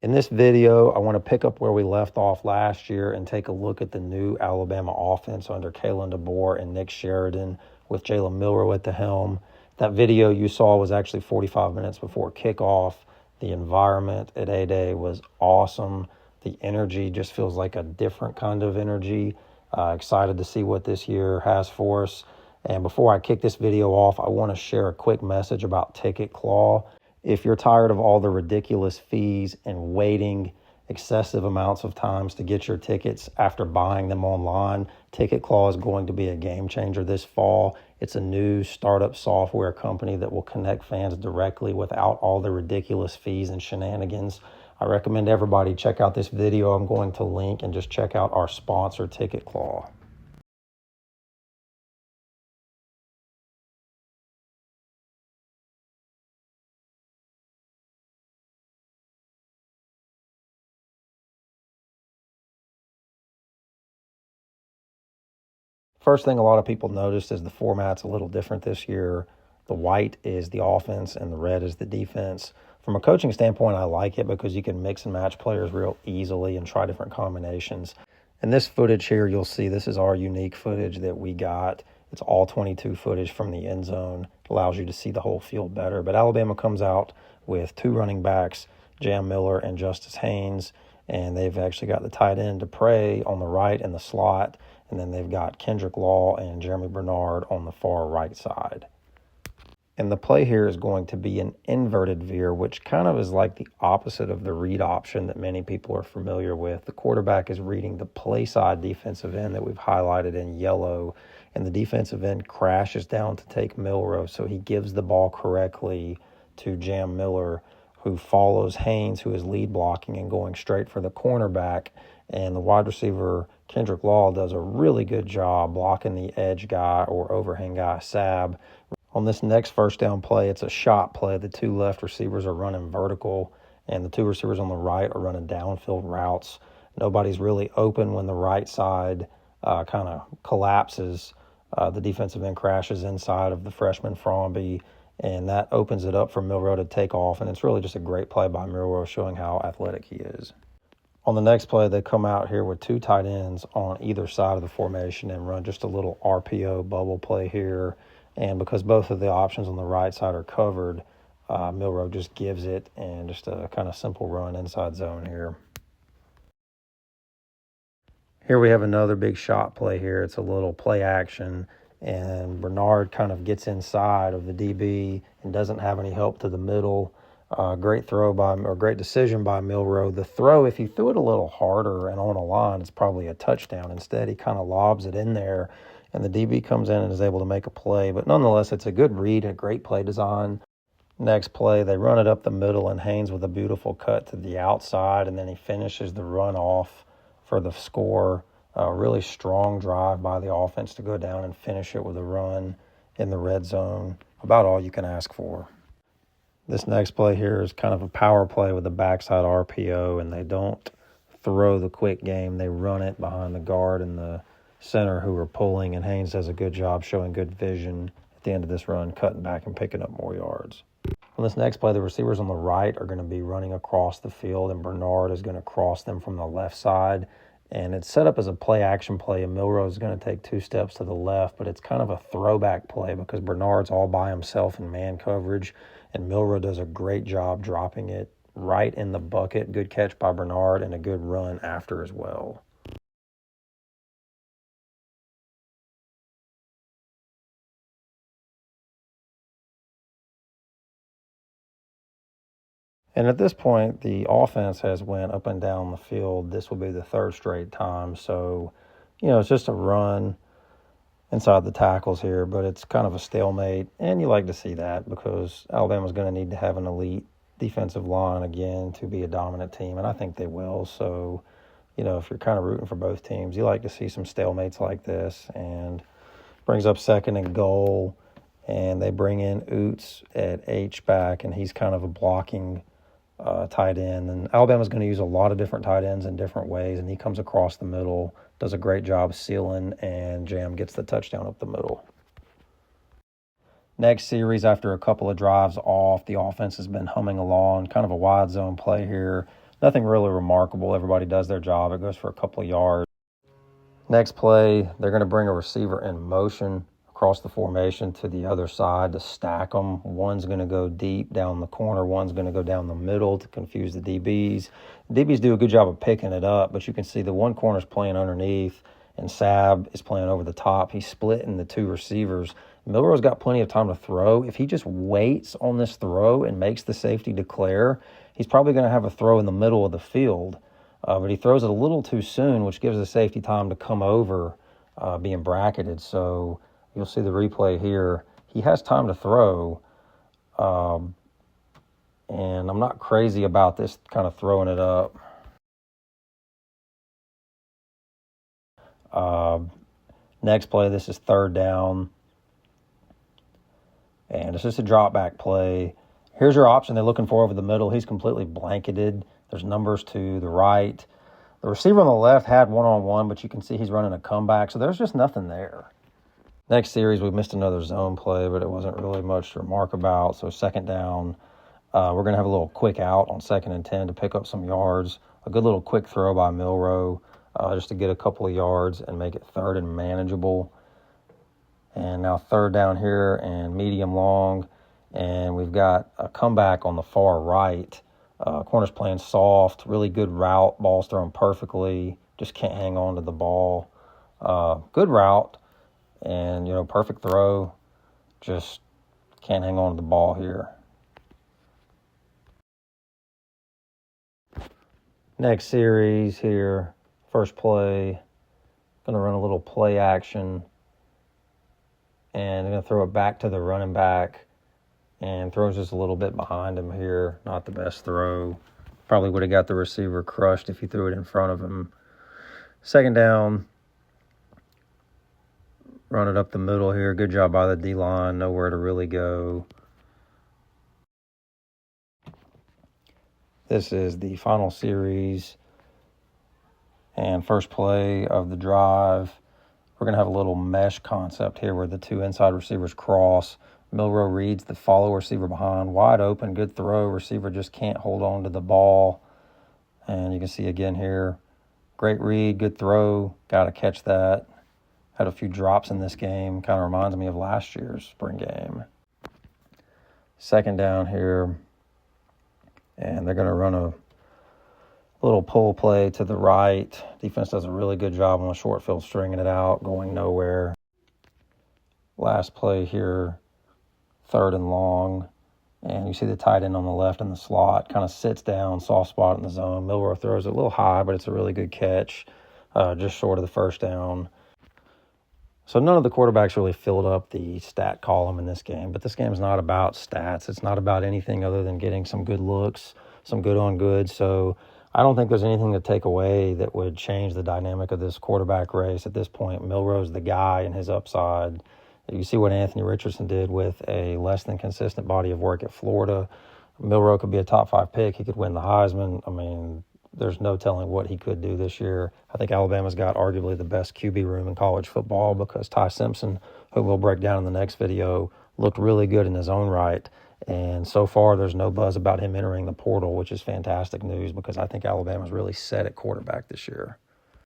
In this video, I want to pick up where we left off last year and take a look at the new Alabama offense under Kalen, DeBoer, and Nick Sheridan with Jalen Milroe at the helm. That video you saw was actually 45 minutes before kickoff. The environment at A-Day was awesome. The energy just feels like a different kind of energy. Excited to see what this year has for us. And before I kick this video off, I want to share a quick message about Ticket Claw. If you're tired of all the ridiculous fees and waiting excessive amounts of times to get your tickets after buying them online, Ticket Claw is going to be a game changer this fall. It's a new startup software company that will connect fans directly without all the ridiculous fees and shenanigans. I recommend everybody check out this video I'm going to link and just check out our sponsor, Ticket Claw. First thing a lot of people noticed is the format's a little different this year. The white is the offense and the red is the defense. From a coaching standpoint, I like it because you can mix and match players real easily and try different combinations. In this footage here, you'll see this is our unique footage that we got. It's all 22 footage from the end zone. It allows you to see the whole field better. But Alabama comes out with two running backs, Jam Miller and Justice Haynes, and they've actually got the tight end DePray on the right in the slot, and then they've got Kendrick Law and Jeremy Bernard on the far right side. And the play here is going to be an inverted veer, which kind of is like the opposite of the read option that many people are familiar with. The quarterback is reading the play side defensive end that we've highlighted in yellow, and the defensive end crashes down to take Milroe, so he gives the ball correctly to Jam Miller, who follows Haynes, who is lead blocking and going straight for the cornerback. And the wide receiver, Kendrick Law, does a really good job blocking the edge guy or overhang guy, Sab. On this next first down play, it's a shot play. The two left receivers are running vertical, and the two receivers on the right are running downfield routes. Nobody's really open when the right side kind of collapses. The defensive end crashes inside of the freshman Fromby, and that opens it up for Milroe to take off. And it's really just a great play by Milroe, showing how athletic he is. On the next play, they come out here with two tight ends on either side of the formation and run just a little RPO bubble play here. And because both of the options on the right side are covered, Milroe just gives it, and just a kind of simple run inside zone here. Here we have another big shot play here. It's a little play action, and Bernard kind of gets inside of the DB and doesn't have any help to the middle. Great decision by Milroe. The throw, if he threw it a little harder and on a line, it's probably a touchdown. Instead, he kind of lobs it in there, and the DB comes in and is able to make a play. But nonetheless, it's a good read, a great play design. Next play, they run it up the middle, and Haynes with a beautiful cut to the outside, and then he finishes the run off for the score. A really strong drive by the offense to go down and finish it with a run in the red zone. About all you can ask for. This next play here is kind of a power play with a backside RPO, and they don't throw the quick game. They run it behind the guard and the center who are pulling, and Haynes does a good job showing good vision at the end of this run, cutting back and picking up more yards. On this next play, the receivers on the right are going to be running across the field, and Bernard is going to cross them from the left side. And it's set up as a play action play, and Milroe is going to take two steps to the left, but it's kind of a throwback play because Bernard's all by himself in man coverage, and Milroe does a great job dropping it right in the bucket. Good catch by Bernard and a good run after as well. And at this point, the offense has went up and down the field. This will be the third straight time. So, it's just a run inside the tackles here, but it's kind of a stalemate. And you like to see that because Alabama's going to need to have an elite defensive line again to be a dominant team, and I think they will. So, if you're kind of rooting for both teams, you like to see some stalemates like this. And brings up second and goal, and they bring in Oots at H-back, and he's kind of a blocking tight end. And Alabama's going to use a lot of different tight ends in different ways, and he comes across the middle, does a great job sealing, and Jam gets the touchdown up the middle. Next series, after a couple of drives off, the offense has been humming along, kind of a wide zone play here. Nothing really remarkable. Everybody does their job. It goes for a couple of yards. Next play, they're going to bring a receiver in motion across the formation to the other side to stack them. One's going to go deep down the corner. One's going to go down the middle to confuse the DBs. The DBs do a good job of picking it up, but you can see the one corner's playing underneath and Sab is playing over the top. He's splitting the two receivers. Milroe's got plenty of time to throw. If he just waits on this throw and makes the safety declare, he's probably going to have a throw in the middle of the field. But he throws it a little too soon, which gives the safety time to come over being bracketed. So you'll see the replay here. He has time to throw. And I'm not crazy about this kind of throwing it up. Next play, this is third down. And it's just a drop back play. Here's your option they're looking for over the middle. He's completely blanketed. There's numbers to the right. The receiver on the left had one-on-one, but you can see he's running a comeback. So there's just nothing there. Next series, we missed another zone play, but it wasn't really much to remark about. So second down, we're going to have a little quick out on 2nd and 10 to pick up some yards. A good little quick throw by Milroe just to get a couple of yards and make it third and manageable. And now third down here and medium long. And we've got a comeback on the far right. Corner's playing soft, really good route. Ball's thrown perfectly. Just can't hang on to the ball. Good route and, perfect throw. Just can't hang on to the ball here. Next series here, first play. Going to run a little play action. And they're going to throw it back to the running back. And throws just a little bit behind him here. Not the best throw. Probably would have got the receiver crushed if he threw it in front of him. Second down. Run it up the middle here. Good job by the D-line. Nowhere to really go. This is the final series. And first play of the drive. We're going to have a little mesh concept here where the two inside receivers cross. Milroe reads the follow receiver behind. Wide open, good throw. Receiver just can't hold on to the ball. And you can see again here, great read, good throw. Got to catch that. Had a few drops in this game. Kind of reminds me of last year's spring game. Second down here. And they're going to run a little pull play to the right. Defense does a really good job on the short field, stringing it out, going nowhere. Last play here. Third and long, and you see the tight end on the left in the slot, kind of sits down, soft spot in the zone. Milroe throws it a little high, but it's a really good catch, just short of the first down. So none of the quarterbacks really filled up the stat column in this game, but this game's not about stats. It's not about anything other than getting some good looks, some good on good. So I don't think there's anything to take away that would change the dynamic of this quarterback race at this point. Milroe's the guy and his upside. You see what Anthony Richardson did with a less than consistent body of work at Florida. Milroe could be a top 5 pick. He could win the Heisman. I mean, there's no telling what he could do this year. I think Alabama's got arguably the best QB room in college football because Ty Simpson, who we'll break down in the next video, looked really good in his own right. And so far, there's no buzz about him entering the portal, which is fantastic news because I think Alabama's really set at quarterback this year.